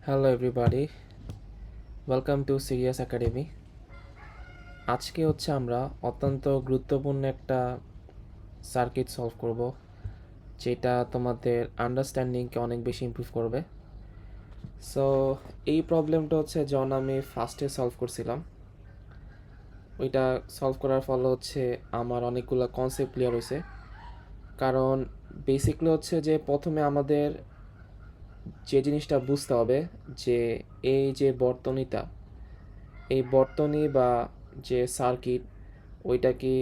Hello everybody, welcome to serious academy. আজকে আমরা অত্যন্ত গুরুত্বপূর্ণ একটা সার্কিট সলভ করব, যেটা তোমাদের আন্ডারস্ট্যান্ডিংকে অনেক বেশি ইমপ্রুভ করবে। সো এই প্রবলেমটা যখন আমি ফার্স্টে সলভ করছিলাম, ওইটা সলভ করার ফলে আমার অনেকগুলো কনসেপ্ট ক্লিয়ার হয়েছে। কারণ বেসিকলি যে প্রথমে আমাদের যে জিনিসটা বুঝতে হবে যে এই যে বর্তনীটা, এই বর্তনী বা যে সার্কিট, ওইটা কি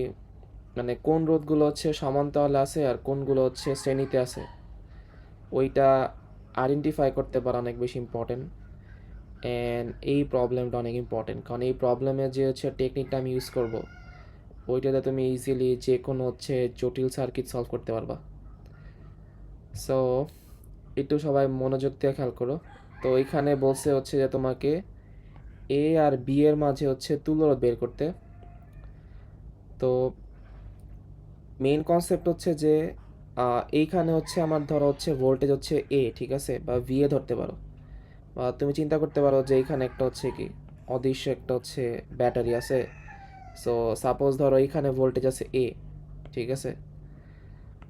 মানে কোন রোধগুলো সমান্তরালে আছে আর কোনগুলো শ্রেণীতে আছে, ওইটা আইডেন্টিফাই করতে পারা অনেক বেশি ইম্পর্টেন্ট। অ্যান্ড এই প্রবলেমটা অনেক ইম্পর্টেন্ট, কারণ এই প্রবলেমে যে টেকনিকটা আমি ইউজ করব, ওইটাতে তুমি ইজিলি যে কোনো জটিল সার্কিট সলভ করতে পারবা। সো একটু সবাই মনোযোগ দিয়ে খেয়াল করো। তো এইখানে বলছে যে তোমাকে এ আর বি এর মাঝে তুল্যরোধ বের করতে। তো মেইন কনসেপ্ট যে এইখানে আমার ধরো ভোল্টেজ এ, ঠিক আছে, বা ভি এ ধরতে পারো, বা তুমি চিন্তা করতে পারো যে এইখানে একটা কি অদৃশ্য একটা ব্যাটারি আছে। সো সাপোজ ধরো এইখানে ভোল্টেজ আছে এ, ঠিক আছে।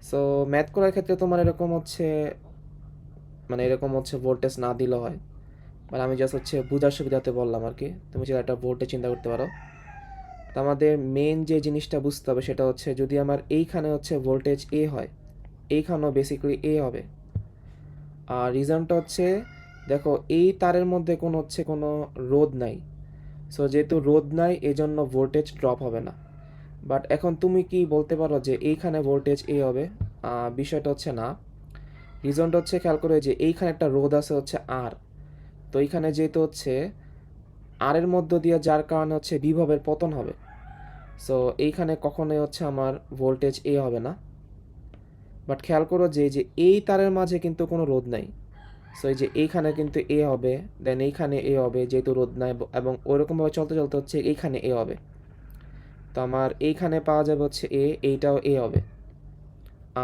সো ম্যাথ করার ক্ষেত্রে তোমার এরকম মানে এরকম ভোল্টেজ না দিলে হয়, মানে আমি জাস্ট বুঝার সুবিধাতে বললাম আর কি। তুমি যদি একটা ভোল্টেজ চিন্তা করতে পারো, তো আমাদের মেন যে জিনিসটা বুঝতে হবে সেটা যদি আমার এইখানে ভোল্টেজ এ হয়, এইখানেও বেসিক্যালি এ হবে। আর রিজনটা দেখো এই তারের মধ্যে কোনো রোধ নাই। সো যেহেতু রোধ নাই, এজন্য ভোল্টেজ ড্রপ হবে না। বাট এখন তুমি কি বলতে পারো যে এইখানে ভোল্টেজ এ হবে? বিষয়টা না। রিজনটা খেয়াল করে যে এইখানে একটা রোধ আছে আর। তো এইখানে যেহেতু আর এর মধ্য দিয়ে যার কারণে বিভবের পতন হবে। সো এইখানে কখনোই আমার ভোল্টেজ এ হবে না। বাট খেয়াল করো যে যে এই তারের মাঝে কিন্তু কোনো রোধ নাই। সো এই যে এইখানে কিন্তু এ হবে, দেন এইখানে এ হবে, যেহেতু রোধ নাই, এবং ওইরকমভাবে চলতে চলতে এইখানে এ হবে। তো আমার এইখানে পাওয়া যাবে এ, এইটাও এ হবে।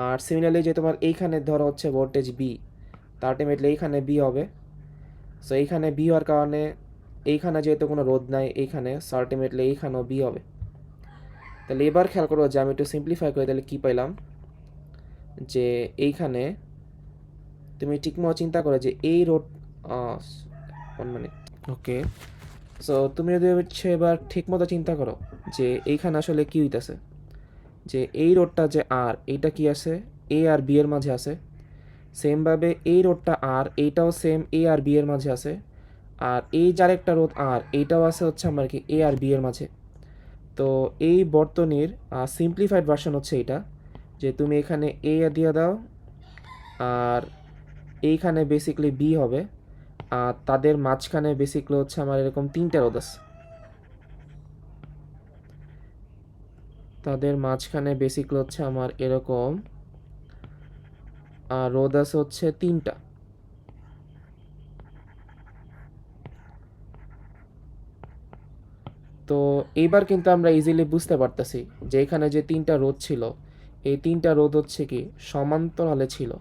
আর সিমিলারলি যে তোমার এইখানে ধরো ভোল্টেজ বি, তা আলটিমেটলি এইখানে বি হবে। সো এইখানে বি হওয়ার কারণে এইখানে যেহেতু কোনো রোধ নাই এইখানে, সো আলটিমেটলি এইখানেও বি হবে। তাহলে এবার খেয়াল করো যে আমি একটু সিম্পলিফাই করি, তাহলে কী পাইলাম যে এইখানে তুমি ঠিকমতো চিন্তা করো যে এই রোড, 1 মিনিট, ওকে। সো তুমি যদি এবার ঠিকমতো চিন্তা করো যে এইখানে আসলে কী হইতেছে, যে এই রোডটা যে আর, এইটা কি আছে, এ আর বি এর মাঝে আছে। সেমভাবে এই রোডটা আর, এইটাও সেম এ আর বি এর মাঝে আছে। আর এই যার একটা রোড আর, এইটাও আছে আমার কি এ আর বি এর মাঝে। তো এই বর্তনীর সিম্পলিফাইড ভার্সন এইটা, যে তুমি এখানে এ দিয়ে দাও, আর এইখানে বেসিক্যালি বি হবে। আর তাদের মাঝখানে বেসিক্যালি আমার এরকম 3টা রোধ আছে। তাদের মাঝখানে বেসিক্যালি আমার এরকম রোধ আছে 3টা। তো এইবার কিন্তু আমরা ইজিলি বুঝতে পারতেছি যে এখানে যে 3টা রোধ ছিল, এই 3টা রোধ কি সমান্তরালে ছিল।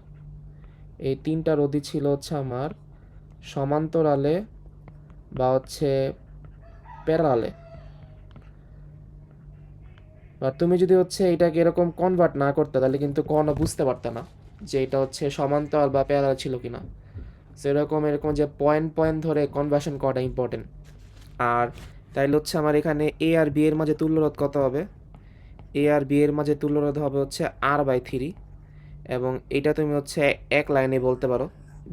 এই 3টা রোধই ছিল আমার সমান্তরালে বা প্যারালালে। বা তুমি যদি এটাকে এরকম কনভার্ট না করতে, তাহলে কিন্তু কখনো বুঝতে পারতে না যে এটা সমান্তরাল বা প্যারালাল ছিল কিনা। সেরকম এরকম যে পয়েন্ট পয়েন্ট ধরে কনভার্সন করাটা ইম্পর্টেন্ট। আর তাইলে আমার এখানে এ আর বি এর মাঝে তুল্যরোধ কত হবে? এ আর বি এর মাঝে তুল্যরোধ হবে R/3, এবং এটা তুমি এক লাইনে বলতে পারো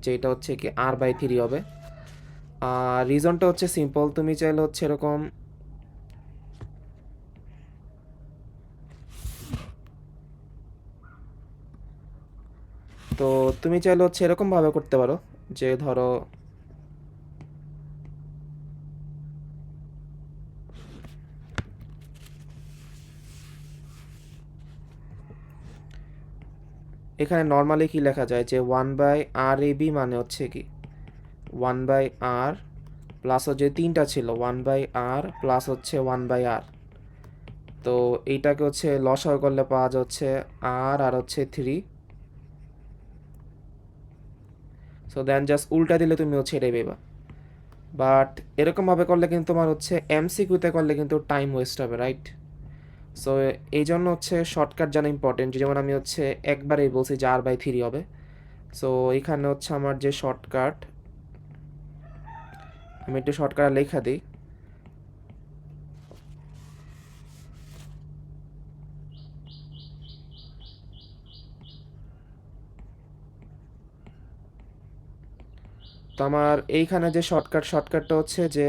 যে এটা কি R/3 হবে। আর রিজনটা সিম্পল, তুমি চাইলে এরকম তো তুমি চাইলে এরকমভাবে করতে পারো যে ধরো এখানে নর্মালি কি লেখা যায় যে 1/RAB মানে কি 1/R প্লাস 3টা ছিল 1/R প্লাস 1/R। তো এইটাকে লসাগু করলে পাওয়া যাচ্ছে আর 3। সো দেন জাস্ট উল্টা দিলে তুমি হচ্ছে এটাই পেবা। বাট এরকমভাবে করলে কিন্তু তোমার হচ্ছে এমসিকিউতে করলে কিন্তু টাইম ওয়েস্ট হবে, রাইট? সো এই জন্য হচ্ছে শর্টকাট জানা ইম্পর্টেন্ট। যেমন আমি হচ্ছে একবারেই বলছি যে R/3 হবে। সো এইখানে হচ্ছে আমার যে শর্টকাট, আমি একটু শর্টকাট লেখা দিই। তো আমার এইখানে যে শর্টকাটটা হচ্ছে যে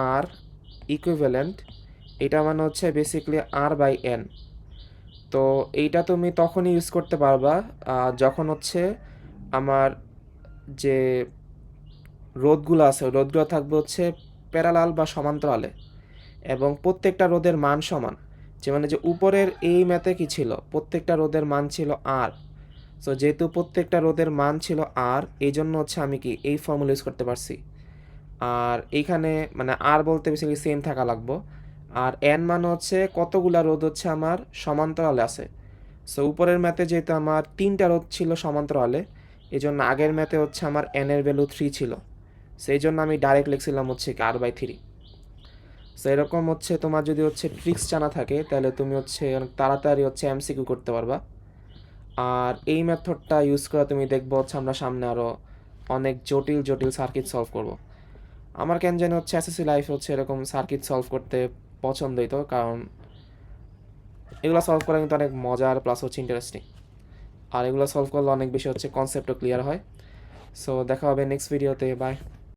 আর ইকুইভ্যালেন্ট, এটা মানে হচ্ছে বেসিক্যালি R/n। তো এইটা তুমি তখনই ইউজ করতে পারবা যখন হচ্ছে আমার যে রোধগুলো আছে রোধগুলো থাকবে হচ্ছে প্যারালাল বা সমান্তরালে, এবং প্রত্যেকটা রোধের মান সমান। যে মানে যে উপরের এই ম্যাথে কি ছিল, প্রত্যেকটা রোধের মান ছিল আর। সো যেহেতু প্রত্যেকটা রোধের মান ছিল আর, এই জন্য হচ্ছে আমি কি এই ফর্মুলা ইউজ করতে পারছি। আর এইখানে মানে আর বলতে বেসিক্যালি সেম থাকা লাগবো। আর এন মানে হচ্ছে কতগুলা রোধ হচ্ছে আমার সমান্তরালে আছে। সো উপরের ম্যাথে যেহেতু আমার 3টা রোধ ছিল সমান্তরালে, এই জন্য আগের ম্যাথে হচ্ছে আমার এন এর ভ্যালু 3 ছিল। সেই জন্য আমি ডাইরেক্ট লিখছিলাম হচ্ছে R/3। সো এরকম হচ্ছে তোমার যদি হচ্ছে ট্রিক্স জানা থাকে তাহলে তুমি হচ্ছে অনেক তাড়াতাড়ি হচ্ছে এমসিকিউ করতে পারবা। আর এই মেথডটা ইউজ করে তুমি দেখবো হচ্ছে আমরা সামনে আরও অনেক জটিল জটিল সার্কিট সলভ করব। আমার কেন জানি হচ্ছে এসএসসি লাইফে হচ্ছে এরকম সার্কিট সলভ করতে পছন্দই, তো কারণ এগুলো সলভ করা কিন্তু অনেক মজার প্লাস হচ্ছে ইন্টারেস্টিং। আর এগুলো সলভ করলে অনেক বেশি হচ্ছে কনসেপ্টও ক্লিয়ার হয়। সো দেখা হবে নেক্সট ভিডিওতে, বাই।